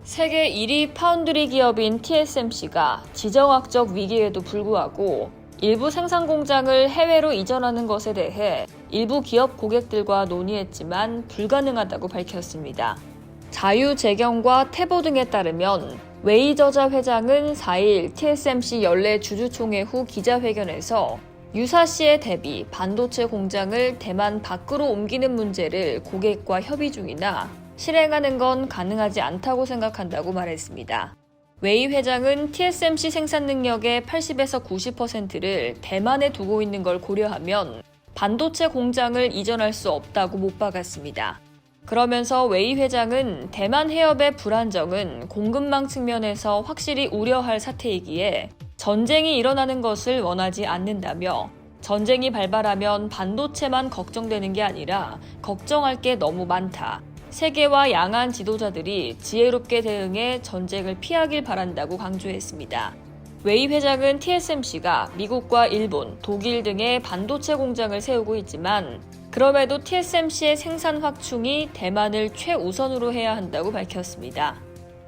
세계 1위 파운드리 기업인 TSMC가 지정학적 위기에도 불구하고 일부 생산 공장을 해외로 이전하는 것에 대해 일부 기업 고객들과 논의했지만 불가능하다고 밝혔습니다. 자유재경과 태보 등에 따르면 웨이 저자 회장은 4일 TSMC 연례 주주총회 후 기자회견에서 유사시에 대비 반도체 공장을 대만 밖으로 옮기는 문제를 고객과 협의 중이나 실행하는 건 가능하지 않다고 생각한다고 말했습니다. 웨이 회장은 TSMC 생산 능력의 80에서 90%를 대만에 두고 있는 걸 고려하면 반도체 공장을 이전할 수 없다고 못 박았습니다. 그러면서 웨이 회장은 대만 해협의 불안정은 공급망 측면에서 확실히 우려할 사태이기에 전쟁이 일어나는 것을 원하지 않는다며 전쟁이 발발하면 반도체만 걱정되는 게 아니라 걱정할 게 너무 많다. 세계와 양안 지도자들이 지혜롭게 대응해 전쟁을 피하길 바란다고 강조했습니다. 웨이 회장은 TSMC가 미국과 일본, 독일 등의 반도체 공장을 세우고 있지만 그럼에도 TSMC의 생산 확충이 대만을 최우선으로 해야 한다고 밝혔습니다.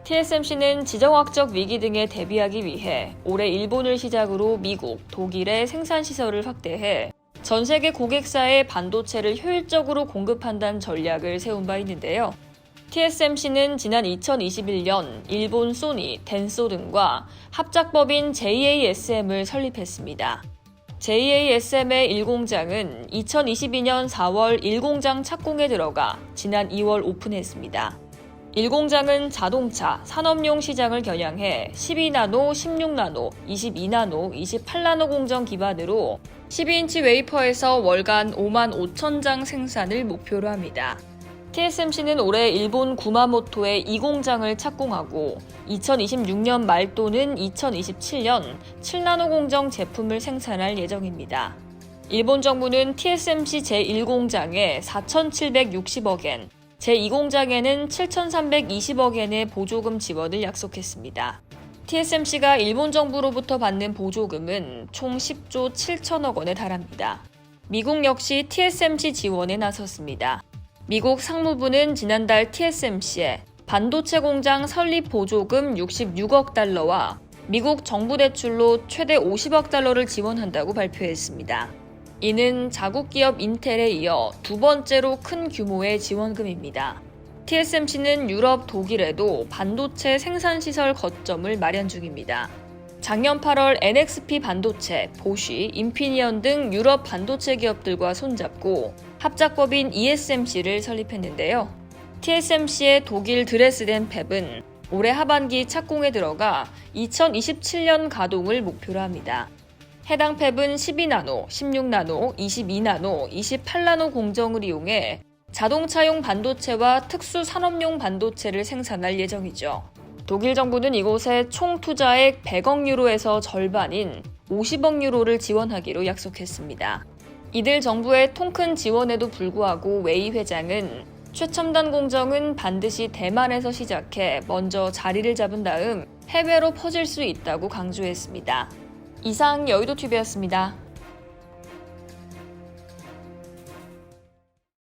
TSMC는 지정학적 위기 등에 대비하기 위해 올해 일본을 시작으로 미국, 독일의 생산시설을 확대해 전 세계 고객사에 반도체를 효율적으로 공급한다는 전략을 세운 바 있는데요. TSMC는 지난 2021년 일본 소니, 덴소 등과 합작법인 JASM을 설립했습니다. JASM의 1공장은 2022년 4월 1공장 착공에 들어가 지난 2월 오픈했습니다. 1공장은 자동차, 산업용 시장을 겨냥해 12나노, 16나노, 22나노, 28나노 공정 기반으로 12인치 웨이퍼에서 월간 5만 5천 장 생산을 목표로 합니다. TSMC는 올해 일본 구마모토에 2공장을 착공하고 2026년 말 또는 2027년 7나노 공정 제품을 생산할 예정입니다. 일본 정부는 TSMC 제1공장에 4,760억엔, 제2공장에는 7,320억엔의 보조금 지원을 약속했습니다. TSMC가 일본 정부로부터 받는 보조금은 총 10조 7천억 원에 달합니다. 미국 역시 TSMC 지원에 나섰습니다. 미국 상무부는 지난달 TSMC에 반도체 공장 설립 보조금 66억 달러와 미국 정부 대출로 최대 50억 달러를 지원한다고 발표했습니다. 이는 자국 기업 인텔에 이어 두 번째로 큰 규모의 지원금입니다. TSMC는 유럽, 독일에도 반도체 생산시설 거점을 마련 중입니다. 작년 8월 NXP 반도체, 보쉬, 인피니언 등 유럽 반도체 기업들과 손잡고 합작법인 ESMC를 설립했는데요. TSMC의 독일 드레스덴 팹은 올해 하반기 착공에 들어가 2027년 가동을 목표로 합니다. 해당 팹은 12나노, 16나노, 22나노, 28나노 공정을 이용해 자동차용 반도체와 특수 산업용 반도체를 생산할 예정이죠. 독일 정부는 이곳에 총 투자액 100억 유로에서 절반인 50억 유로를 지원하기로 약속했습니다. 이들 정부의 통큰 지원에도 불구하고 웨이 회장은 최첨단 공정은 반드시 대만에서 시작해 먼저 자리를 잡은 다음 해외로 퍼질 수 있다고 강조했습니다. 이상 여의도TV였습니다.